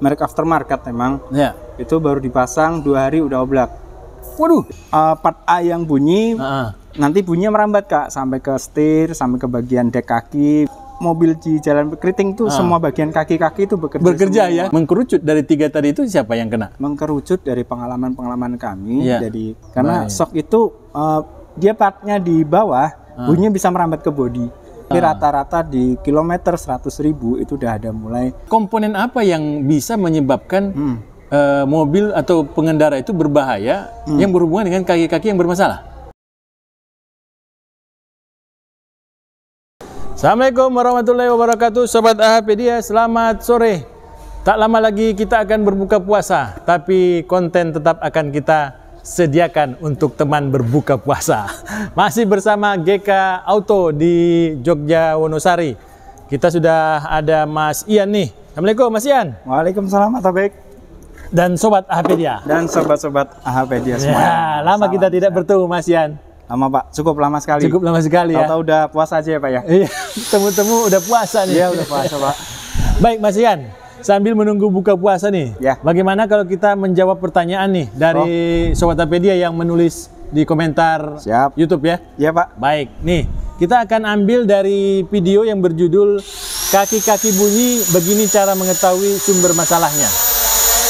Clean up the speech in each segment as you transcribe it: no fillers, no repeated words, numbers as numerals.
merek aftermarket memang. Ya. Itu baru dipasang 2 hari udah oblak. Waduh. Part A yang bunyi, nanti bunyinya merambat Kak, sampai ke setir, sampai ke bagian dek kaki. Mobil di jalan keriting tuh semua bagian kaki-kaki itu bekerja ya. Mengkerucut dari 3 tadi itu siapa yang kena? Mengkerucut dari pengalaman kami. Ya. Jadi karena shock itu dia partnya di bawah, bunyinya bisa merambat ke bodi. Tapi rata-rata di kilometer 100.000 itu udah ada mulai. Komponen apa yang bisa menyebabkan mobil atau pengendara itu berbahaya yang berhubungan dengan kaki-kaki yang bermasalah? Assalamualaikum warahmatullahi wabarakatuh, Sobat AHpedia, selamat sore. Tak lama lagi kita akan berbuka puasa, tapi konten tetap akan kita sediakan untuk teman berbuka puasa. Masih bersama GK Auto di Jogja Wonosari. Kita sudah ada Mas Ian nih. Assalamualaikum Mas Ian. Waalaikumsalam Atau baik. Dan Sobat AHpedia. Dan sobat-sobat AHpedia semua. Ya, lama kita tidak bertemu Mas Ian. Lama Pak, cukup lama sekali. Cukup lama sekali ya. Tahu-tahu udah puasa aja ya Pak ya. Iya, temu-temu udah puasa nih. Iya, udah puasa Pak. Baik Mas Ian, sambil menunggu buka puasa nih, bagaimana kalau kita menjawab pertanyaan nih dari Sobat AHpedia yang menulis di komentar YouTube ya? Iya Pak. Baik, nih kita akan ambil dari video yang berjudul Kaki-kaki bunyi, begini cara mengetahui sumber masalahnya.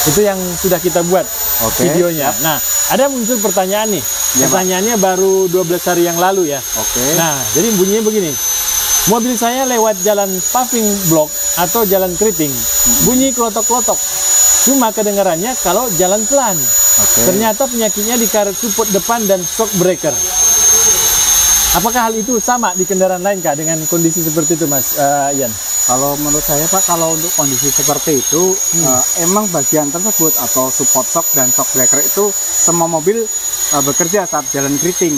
Itu yang sudah kita buat videonya. Nah, ada muncul pertanyaan nih. Pertanyaannya baru 12 hari yang lalu ya. Nah, jadi bunyinya begini. Mobil saya lewat jalan paving block atau jalan keriting, bunyi klotok-klotok. Cuma kedengarannya kalau jalan pelan. Ternyata penyakitnya di karet support depan dan shock breaker. Apakah hal itu sama di kendaraan lain Kak dengan kondisi seperti itu Mas Ian? Kalau menurut saya Pak, kalau untuk kondisi seperti itu, emang bagian tersebut atau support shock dan shock breaker itu semua mobil bekerja saat jalan keriting.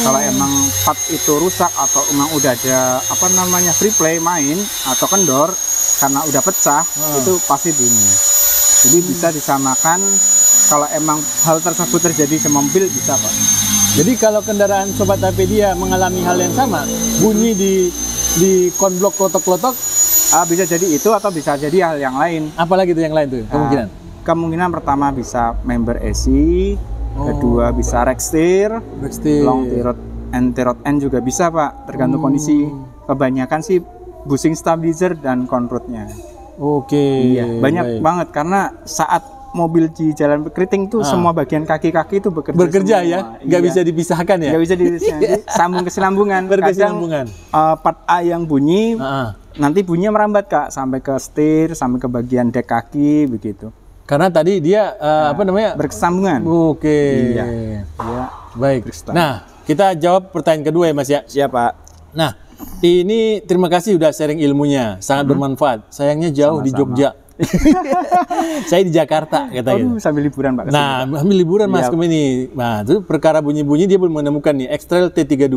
Kalau emang part itu rusak atau emang udah ada free play main atau kendor karena udah pecah, itu pasti bunyi. Jadi bisa disamakan kalau emang hal tersebut terjadi di mobil, bisa Pak. Jadi kalau kendaraan Sobat AHpedia mengalami hal yang sama, bunyi di konblok klotok-klotok, bisa jadi itu atau bisa jadi hal yang lain. Apalagi itu yang lain tuh kemungkinan? Kemungkinan pertama bisa member AC, kedua bisa rack steer, long T-rod end juga bisa Pak, tergantung kondisi. Kebanyakan sih bushing stabilizer dan conrod-nya. Iya, banyak banget karena saat mobil di jalan keriting tuh semua bagian kaki-kaki itu bekerja semua. Ya, nggak bisa dipisahkan ya? Nggak bisa dipisahkan, sambung kesinambungan. Berkesinambungan. Part A yang bunyi, nanti bunyinya merambat Kak, sampai ke setir, sampai ke bagian dek kaki, begitu. Karena tadi dia berkesambungan. Iya. Baik. Nah, kita jawab pertanyaan kedua ya Mas ya. Siap Pak. Nah, ini terima kasih udah sharing ilmunya, sangat bermanfaat. Sayangnya jauh di Jogja. Saya di Jakarta katanya. Sambil liburan Pak. Nah, ambil liburan Mas ini. Nah, itu perkara bunyi-bunyi dia belum menemukan nih X-Trail T32.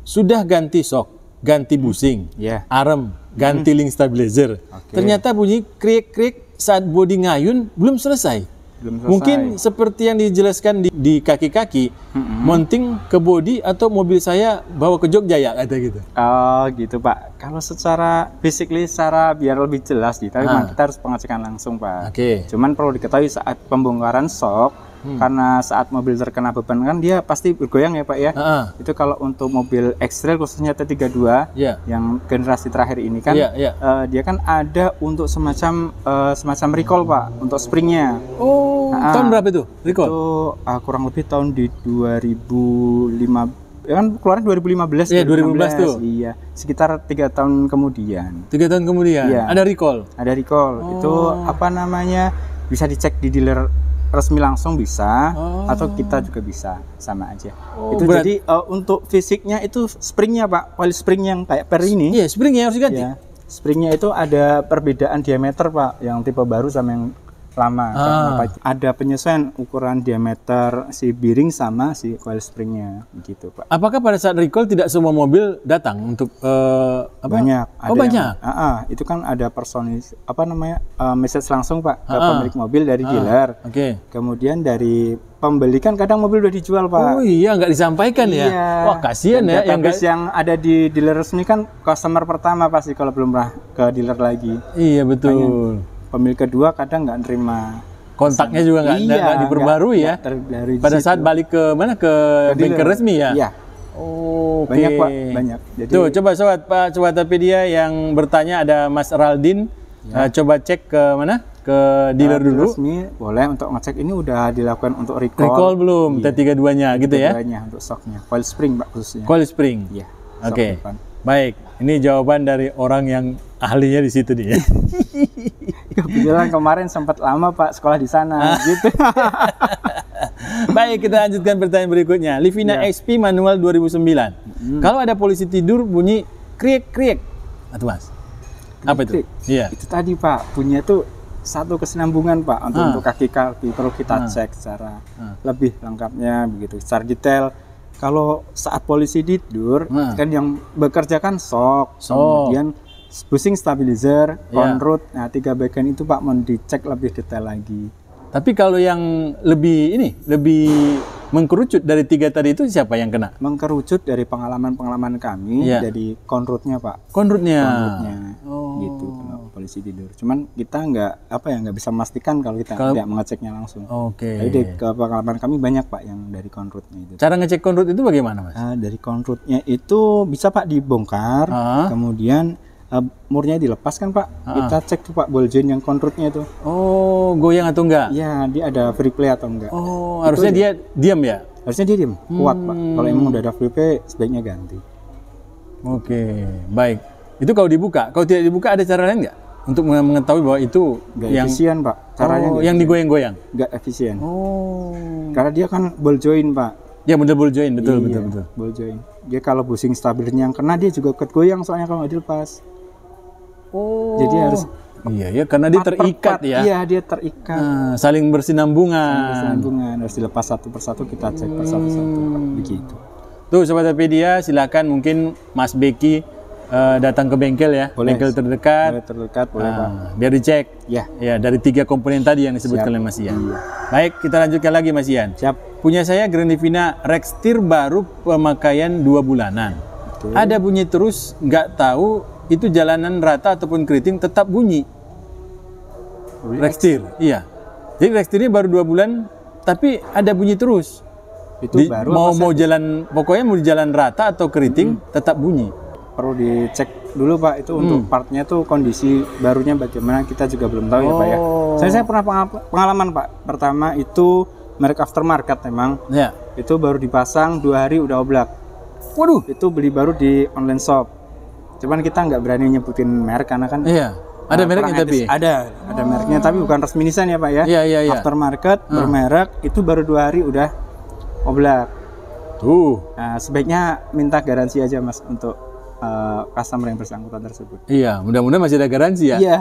Sudah ganti shock, ganti bushing, arem, ganti link stabilizer. Ternyata bunyi krik-krik saat bodi ngayun belum selesai. Mungkin seperti yang dijelaskan di kaki-kaki, mounting ke bodi atau mobil saya bawa ke Jogja ya, kata gitu. Oh gitu Pak. Kalau secara biar lebih jelas gitu, kita harus pengecekan langsung Pak. Cuman perlu diketahui saat pembongkaran shock, karena saat mobil terkena beban kan dia pasti bergoyang ya Pak ya. Itu kalau untuk mobil X-Trail khususnya T32 yang generasi terakhir ini kan, dia kan ada untuk semacam recall Pak, untuk springnya. Tahun berapa itu recall? Itu kurang lebih tahun di 2015. Ya kan keluarnya 2015. Iya, 2015 tuh. Iya, sekitar 3 tahun kemudian. 3 tahun kemudian. Ada recall. Ada recall. Itu bisa dicek di dealer resmi langsung bisa, atau kita juga bisa, sama aja. Itu jadi untuk fisiknya itu springnya Pak, coil spring yang kayak per ini. Iya, springnya harus diganti. Springnya itu ada perbedaan diameter Pak, yang tipe baru sama yang lama. Ada penyesuaian ukuran diameter si bearing sama si coil springnya gitu Pak. Apakah pada saat recall tidak semua mobil datang untuk banyak? Banyak. Itu kan ada message langsung Pak ke pemilik mobil dari dealer. Kemudian dari pembeli kan kadang mobil udah dijual Pak. Oh iya, nggak disampaikan ya. Wah kasihan ya. Yang ada di dealer resmi kan customer pertama pasti kalau belum pernah ke dealer lagi. Iya betul. pemilik kedua kadang nggak nerima. Kontaknya juga nggak diperbarui ya. Pada saat balik ke mana, ke bengkel resmi ya. Iya. Oh, oke. Banyak Pak, banyak. Jadi, tuh coba sobat Pak Cuatopedia yang bertanya, ada Mas Raldin. Coba cek ke mana? Ke dealer dulu. Resmi boleh untuk ngecek, ini udah dilakukan untuk recall. Recall belum? Iya. T32-nya gitu ya? T32-nya untuk shocknya. Coil spring Pak khususnya. Coil spring. Iya. Oke. Baik, ini jawaban dari orang yang ahlinya di situ dia. Kebetulan kemarin sempat lama Pak sekolah di sana gitu. Baik, kita lanjutkan pertanyaan berikutnya. Livina XP manual 2009. Kalau ada polisi tidur bunyi kriek-kriek. Atau Mas? Apa itu? Iya. Itu tadi Pak, punya tuh satu kesinambungan Pak untuk kaki-kaki, perlu kita cek secara lebih lengkapnya begitu, secara detail. Kalau saat polisi tidur kan yang bekerja kan shock, kemudian bushing stabilizer, conroute, nah 3 bagian itu Pak mau dicek lebih detail lagi. Tapi kalau yang lebih mengkerucut dari 3 tadi itu siapa yang kena? Mengkerucut dari pengalaman kami, dari conroute-nya Pak. Conroute-nya. Gitu kalau polisi tidur. Cuman kita nggak bisa memastikan kalau kita tidak mengeceknya langsung. Oke. Jadi ke pengalaman kami banyak Pak yang dari conroute-nya itu. Cara ngecek conroute itu bagaimana Mas? Dari conroute-nya itu bisa Pak dibongkar, kemudian murnya dilepas kan Pak, kita cek tuh Pak ball joint yang conroute-nya itu. Oh, goyang atau enggak? Iya, dia ada free play atau enggak. Oh, harusnya dia diam ya? Harusnya dia diam, kuat Pak. Kalau emang udah ada free play, sebaiknya ganti. Oke, baik. Itu kalau dibuka, kalau tidak dibuka ada cara lain nggak untuk mengetahui bahwa itu nggak efisien Pak? Caranya yang digoyang-goyang? Nggak efisien. Oh. Karena dia kan ball joint Pak. Ya betul, ball joint, betul. Ball joint. Dia kalau bushing stabilizernya yang kena, dia juga ikut goyang soalnya kalau nggak dilepas. Oh. Jadi harus iya, karena dia terikat ya. Iya, dia terikat. Saling bersinambungan. Harus dilepas satu persatu, kita cek persatu-satu begitu. Tuh Sobat Topedia, silakan mungkin Mas Beki datang ke bengkel ya. Boleh. Bengkel terdekat. Boleh Pak. Biar dicek. Ya. Ya, dari 3 komponen tadi yang disebutkan oleh Mas Ian. Baik, kita lanjutkan lagi Mas Ian. Siap. Punya saya Grand Livina Rextir baru pemakaian 2 bulanan. Ada bunyi terus, nggak tahu itu jalanan rata ataupun keriting tetap bunyi. Rextir, iya. Jadi Rextirnya baru 2 bulan, tapi ada bunyi terus. Itu baru mau jalan, pokoknya mau di jalan rata atau keriting tetap bunyi. Perlu dicek dulu Pak, itu untuk partnya tuh kondisi barunya bagaimana, kita juga belum tahu ya Pak ya. Saya pernah pengalaman Pak. Pertama itu merek aftermarket memang. Ya. Itu baru dipasang 2 hari udah oblak. Waduh. Itu beli baru di online shop. Cuman kita nggak berani nyebutin merek karena kan. Iya. Ada mereknya tapi. Ada mereknya tapi bukan resmi Nissan ya Pak ya. Iya. Aftermarket bermerek itu baru 2 hari udah oblak. Tuh. Nah, sebaiknya minta garansi aja Mas untuk customer yang bersangkutan tersebut. Iya, mudah-mudahan masih ada garansi ya. Iya.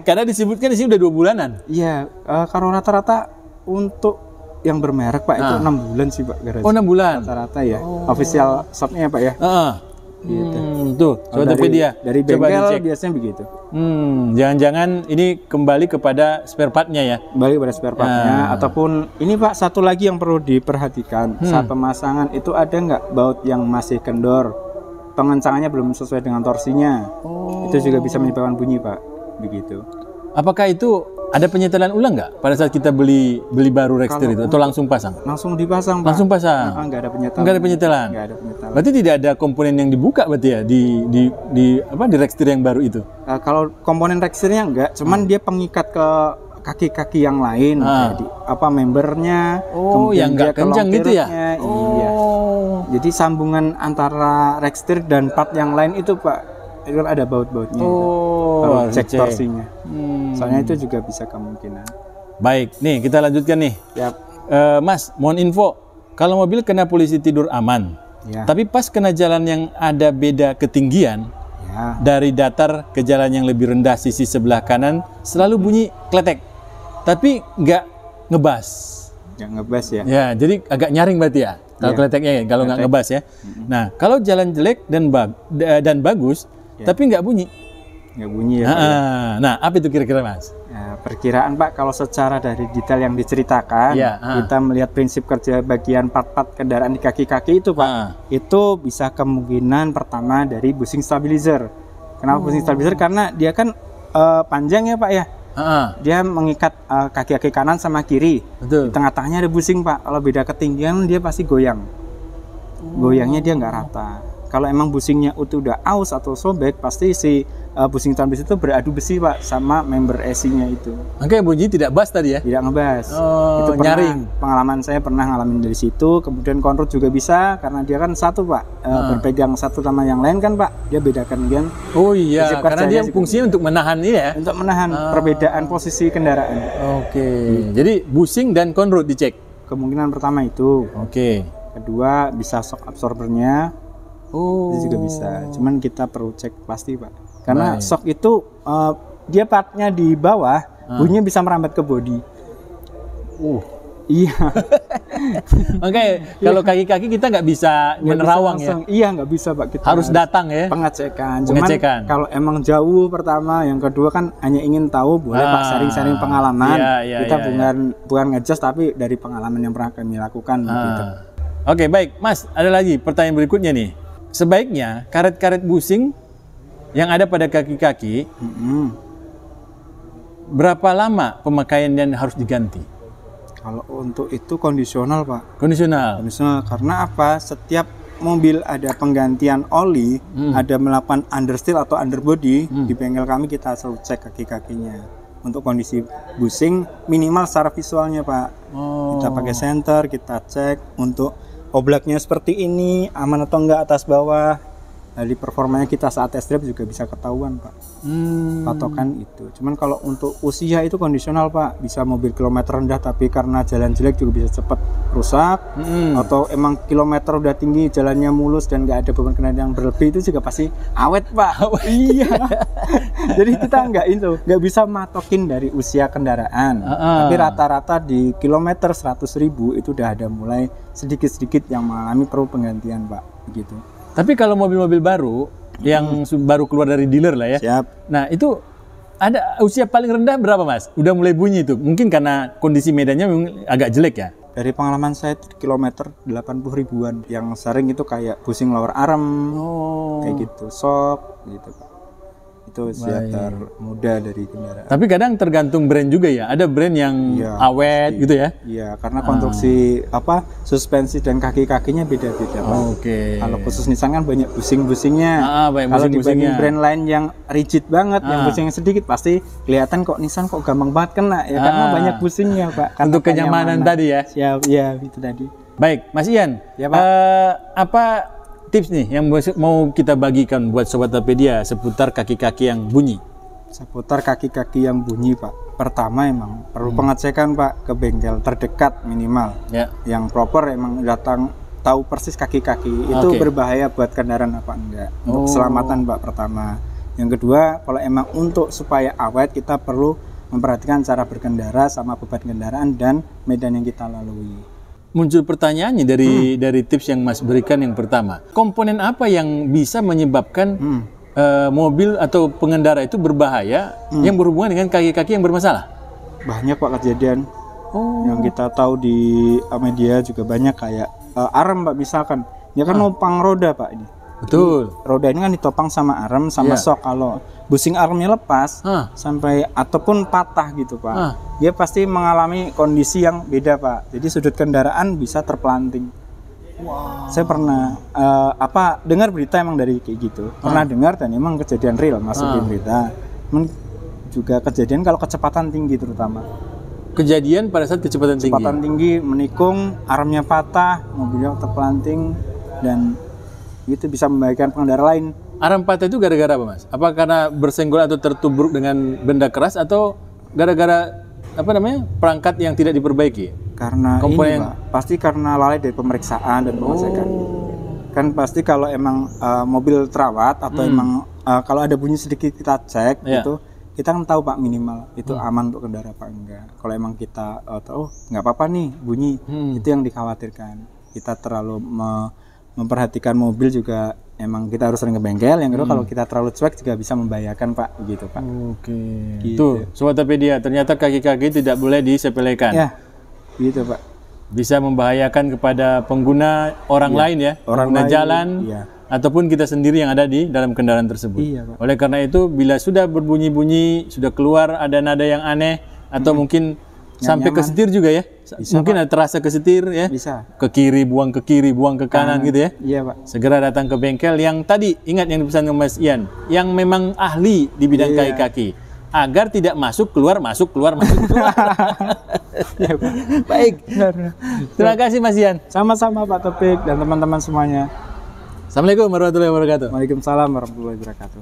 Karena disebutkan di sini udah 2 bulanan. Iya, kalau rata-rata untuk yang bermerek Pak itu 6 bulan sih Pak garansi. Oh, 6 bulan. Rata-rata ya. Official shopnya Pak ya. Gitu. Tuh, Sobat Topedia. Dari bengkel biasanya begitu. Jangan-jangan ini kembali kepada spare part-nya ya? Kembali kepada spare part-nya. Ataupun ini Pak, satu lagi yang perlu diperhatikan. Saat pemasangan itu ada nggak baut yang masih kendor, pengencangannya belum sesuai dengan torsinya. Itu juga bisa menyebabkan bunyi Pak. Begitu. Apakah itu ada penyetelan ulang nggak pada saat kita beli baru Rextir itu, atau langsung pasang? Langsung dipasang Pak. Langsung pasang. Nggak ada penyetelan. Nggak ada penyetelan. Nggak ada penyetelan. Berarti tidak ada komponen yang dibuka berarti ya di Rextir yang baru itu? Kalau komponen Rextirnya nggak, cuman dia pengikat ke kaki-kaki yang lain. Jadi membernya. Yang nggak kencang gitu ya? Iya. Jadi sambungan antara Rextir dan part yang lain itu Pak, itu kan ada baut-bautnya. Kalau cek torsinya. Soalnya itu juga bisa kemungkinan. Baik, nih kita lanjutkan nih. Yap. Mas, mohon info. Kalau mobil kena polisi tidur aman, tapi pas kena jalan yang ada beda ketinggian, dari datar ke jalan yang lebih rendah sisi sebelah kanan, selalu bunyi kletek, tapi nggak ngebas. Nggak ngebas ya? Ya, jadi agak nyaring berarti ya. Kalau kleteknya ya, kalau nggak ngebas ya. Nah, kalau jalan jelek dan bagus, tapi nggak bunyi. Nggak bunyi ya. Nah, apa itu kira-kira Mas? Perkiraan Pak, kalau secara dari detail yang diceritakan, kita melihat prinsip kerja bagian part-part kendaraan di kaki-kaki itu Pak, itu bisa kemungkinan pertama dari bushing stabilizer. Kenapa bushing stabilizer? Karena dia kan panjang ya Pak ya. Dia mengikat kaki-kaki kanan sama kiri. Betul. Di tengah-tengahnya ada busing Pak. Kalau beda ketinggian dia pasti goyang. Goyangnya dia nggak rata. Kalau emang busingnya itu udah aus atau sobek, pasti si busing tahun besi itu beradu besi Pak sama member AC-nya itu. Makanya bunyi tidak bass tadi ya? Tidak ngebas. Oh, Itu pernah, nyaring. pengalaman saya pernah ngalamin dari situ. Kemudian konrod juga bisa karena dia kan satu Pak, berpegang satu sama yang lain kan Pak. Dia bedakan kan. Oh iya, Prinsip karena dia kerjanya juga fungsinya untuk menahan ini ya? untuk menahan perbedaan posisi kendaraan. Oke, jadi busing dan konrod dicek? Kemungkinan pertama itu. Oke. Kedua bisa shock absorbernya. Oh. Itu juga bisa. Cuman kita perlu cek pasti Pak. Karena shock itu dia partnya di bawah, bunyinya bisa merambat ke bodi. Iya. Oke, kalau kaki-kaki kita nggak bisa menerawang ya? Iya nggak bisa Pak. Kita Harus datang ya? pengecekan. Cuman kalau emang jauh pertama, yang kedua kan hanya ingin tahu, boleh Pak sharing-sharing pengalaman. Kita bukan ngejudge tapi dari pengalaman yang pernah kami lakukan. Gitu. Oke, baik Mas, ada lagi pertanyaan berikutnya nih. Sebaiknya karet-karet busing yang ada pada kaki-kaki berapa lama pemakaian dan harus diganti? Kalau untuk itu kondisional Pak. Kondisional. Kondisional karena apa? Setiap mobil ada penggantian oli, ada melakukan understeer atau underbody, di bengkel kami kita selalu cek kaki-kakinya. Untuk kondisi busing minimal secara visualnya Pak. Kita pakai senter, kita cek untuk oblaknya seperti ini, aman atau enggak atas bawah. Dari performanya kita saat test drive juga bisa ketahuan Pak. Patokan itu. Cuman kalau untuk usia itu kondisional Pak. Bisa mobil kilometer rendah tapi karena jalan jelek juga bisa cepat rusak. Atau emang kilometer udah tinggi, jalannya mulus dan nggak ada beban kendaraan yang berlebih, itu juga pasti awet Pak. Iya. Jadi kita nggak bisa matokin dari usia kendaraan. Tapi rata-rata di kilometer 100.000 itu udah ada mulai sedikit-sedikit yang mengalami perlu penggantian Pak. Begitu. Tapi kalau mobil-mobil baru yang baru keluar dari dealer lah ya. Siap. Nah itu ada usia paling rendah berapa Mas? Udah mulai bunyi itu. Mungkin karena kondisi medannya agak jelek ya. Dari pengalaman saya itu kilometer 80 ribuan. Yang sering itu kayak busing lower arm, kayak gitu, shock gitu Pak. Itu usia termuda dari kendaraan. Tapi kadang tergantung brand juga ya. Ada brand yang awet gitu ya. Iya, karena konstruksi suspensi dan kaki-kakinya beda-beda Pak. Kalau khusus Nissan kan banyak busing-busingnya. Kalau dibanding brand lain yang rigid banget, yang busingnya sedikit, pasti kelihatan kok Nissan kok gampang banget kena ya, karena banyak busingnya Pak. Untuk kenyamanan tadi ya. Siap, ya itu tadi. Baik, Mas Ian. Ya Pak. Apa tips nih yang mau kita bagikan buat Sobat Tapedia seputar kaki-kaki yang bunyi? Seputar kaki-kaki yang bunyi Pak. Pertama emang perlu pengecekan Pak ke bengkel terdekat minimal. Yang proper emang datang tahu persis kaki-kaki itu berbahaya buat kendaraan apa enggak. Untuk keselamatan Pak pertama. Yang kedua, kalau emang untuk supaya awet kita perlu memperhatikan cara berkendara sama beban kendaraan dan medan yang kita lalui. Muncul pertanyaannya dari tips yang Mas berikan yang pertama. Komponen apa yang bisa menyebabkan mobil atau pengendara itu berbahaya yang berhubungan dengan kaki-kaki yang bermasalah? Banyak Pak kejadian. Yang kita tahu di media juga banyak kayak arem Pak misalkan. Dia kan numpang roda Pak ini. Betul. Roda ini kan ditopang sama arem sama shock. Kalau busing armnya lepas sampai ataupun patah gitu Pak, dia pasti mengalami kondisi yang beda Pak. Jadi sudut kendaraan bisa terpelanting. Saya pernah dengar berita emang dari kayak gitu. Pernah dengar dan emang kejadian real masuk di berita. Juga kejadian kalau kecepatan tinggi terutama. Kejadian pada saat kecepatan tinggi. Kecepatan tinggi menikung, armnya patah, mobilnya terpelanting dan itu bisa membahayakan pengendara lain. Arm patah itu gara-gara apa Mas? Apa karena bersenggol atau tertubruk dengan benda keras atau gara-gara perangkat yang tidak diperbaiki? Karena ini Pak, pasti karena lalai dari pemeriksaan dan pengecekan. Kan pasti kalau emang mobil terawat atau emang kalau ada bunyi sedikit kita cek gitu, kita kan tahu Pak minimal itu aman untuk kendaraan apa enggak. Kalau emang kita tahu nggak apa-apa nih bunyi, itu yang dikhawatirkan. Kita terlalu memperhatikan mobil juga emang kita harus sering ke bengkel. Yang kedua kalau kita terlalu cuek juga bisa membahayakan Pak gitu Pak. Gitu. Tuh Sobat Tapedia, ternyata kaki-kaki tidak boleh disepelekan. Ya gitu Pak. Bisa membahayakan kepada pengguna orang lain ya, pengguna jalan ataupun kita sendiri yang ada di dalam kendaraan tersebut. Iya, Pak. Oleh karena itu, bila sudah berbunyi-bunyi, sudah keluar ada nada yang aneh, atau mungkin sampai ke setir juga ya, mungkin ada terasa ke setir ya, Bisa. ke kiri, buang ke kanan gitu ya. Iya, Pak. Segera datang ke bengkel yang tadi, ingat yang dipesan Mas Ian, yang memang ahli di bidang kaki-kaki, agar tidak masuk keluar. Iya, Pak. Baik, terima kasih Mas Ian. Sama-sama Pak Topik dan teman-teman semuanya. Assalamualaikum warahmatullahi wabarakatuh. Waalaikumsalam warahmatullahi wabarakatuh.